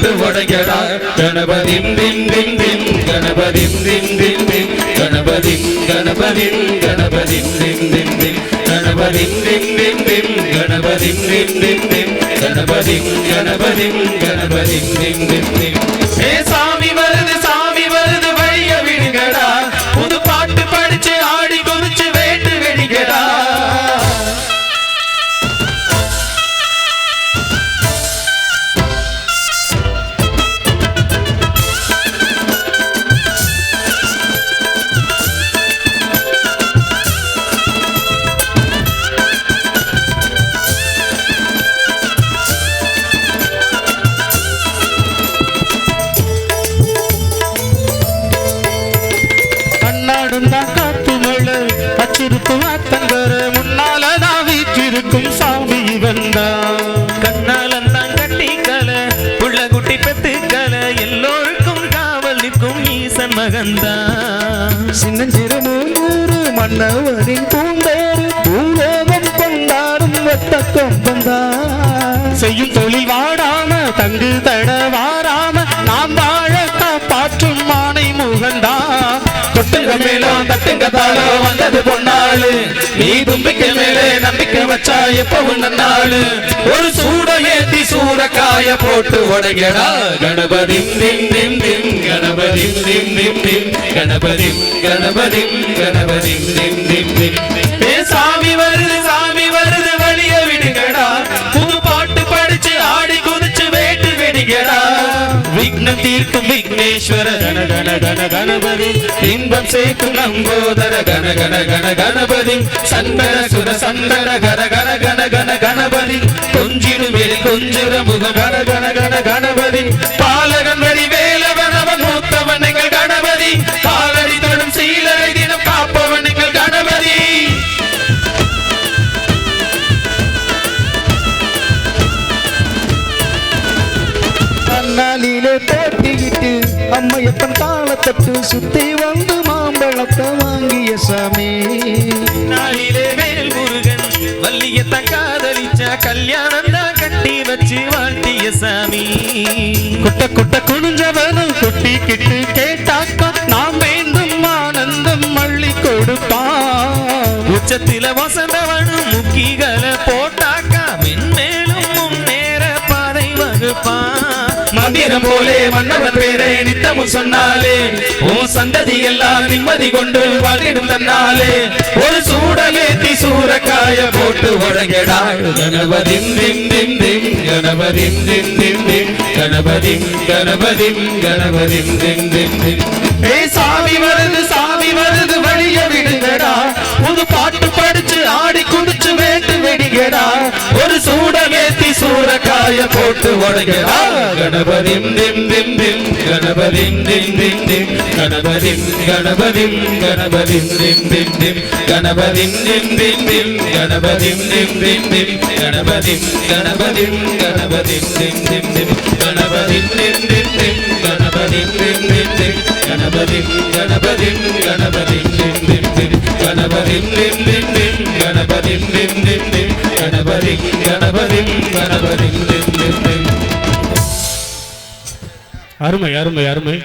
போட்டு உடைக்கடா கணபதி திம் திம் திம் கணபதி திம் திம் திம் கணபதி கணபதி கணபதி திம் திம் திம் கணபதி திம் திம் திம் கணபதி திம் திம் திம் கணபதி கணபதி கணபதி திம் திம் திம் ஏ சாமி வருது வழிய விடுங்கடா புது பாட்டு படிச்சு ஆடி குதிச்சு வேட்டு வெடிக்கடா காத்து மழை அச்சிருக்கும் ஆத்தங்கர முன்னாலதான் வீற்றிருக்கும் சாமி வந்தா கண்ணாலந்தான் கட்டிக்கல உள்ள குட்டி பெத்துக்கல எல்லோருக்கும் காவல் நிற்கும் ஈசன் மகந்தா சின்னஞ்சிறு மூன்று மன்னவரின் பூந்தேறு பூலோகம் கொண்டாடும் ஒத்த கொம்பந்தா செய்யும் தொழில் வாடாம தங்கு தட வாராம நாம் வாழ காப்பாற்றும் மானை முகந்தா கொட்டுங்க மேலும் தட்டுங்க தாளம் வந்தது பொன்னாளு நீ தும்பிக்க மேலே நம்பிக்கை வச்சா எப்பவும் நன்னாளு ஒரு சூட ஏத்தி சூறக்காய போட்டு உடையடா கணபதி திம் திம் திம் கணபதி திம் திம் திம் கணபதி கணபதி கணபதி திம் திம் திம் ஏ சாமி வருது வழிய விடுங்கடா புது பாட்டு படிச்சு ஆடி குதிச்சு வேட்டு வெடிக்கடா விக்னம் தீர்க்கும் விக்னேஸ்வர கண கண கண கணபதி இன்பம் சேர்க்கும் நம்போதர கண கண கண கணபதி சந்தர சுர சந்தர கர கர கண கண கணபதி கொஞ்சிடும் கொஞ்சுற முக கண கண கண கணபதி பாலகன் வரி வேலவன் அவன் மூத்தவன் எங்கள் கணபதி காலடி தொடும் சீலரை தினம் காப்பவன் எங்கள் கணபதி நாளிலே போட்டிக்கிட்டு அம்மையப்பன் காலத்தட்டு சுத்தி வந்து மாம்பழத்தை வாங்கிய சாமி நாளிலே வேல் முருகன் வள்ளியத்த காதலிச்சா கல்யாணம் தான் கட்டி வச்சு வாழ்த்திய சாமி கொட்ட கொட்ட குனிஞ்சவனும் கொட்டிக்கிட்டு கேட்டாக்கா நாம் வேண்டும் ஆனந்தம் மள்ளி கொடுப்பான் உச்சத்தில வசந்தவனும் முக்கிகளை போட்டாக்கா மென்மேலும் முன்னேற பாதை வகுப்பான் மந்திரம் போலே மன்னவன் பேரை நித்தமும் சொன்னாலே உன் சந்ததி எல்லாம் நிம்மதி கொண்டு வாழ்ந்திடும் தன்னாலே ஒரு சூடலேத்தி சூறக்காய போட்டு உடையடா கணபதி திம் திம் திம் கணபதி திம் திம் திம் கணபதி கணபதி கணபதி திம் திம் திம் ஏ சாமி வருது வழிய விடுங்கடா புது பாட்டு படிச்சு ஆடி குடிச்சு வேட்டு வெடிங்கடா ஒரு சூடலேத்தி சூறக்காய போட்டு உடையடா கணபதி திம் திம் திம் கணபதி திம் திம் திம் கணபதி கணபதி கணபதி திம் திம் திம் கணபதி திம் திம் திம் கணபதி திம் திம் திம் கணபதி கணபதி கணபதி திம் திம் திம் கணபதி திம் திம் திம் கணபதி திம் திம் திம் கணபதி கணபதி கணபதி திம் திம் திம் கணபதி திம் திம் திம் கணபதி திம் திம் திம் கணபதி கணபதி கணபதி திம் திம் திம் அருமை அருமை அருமை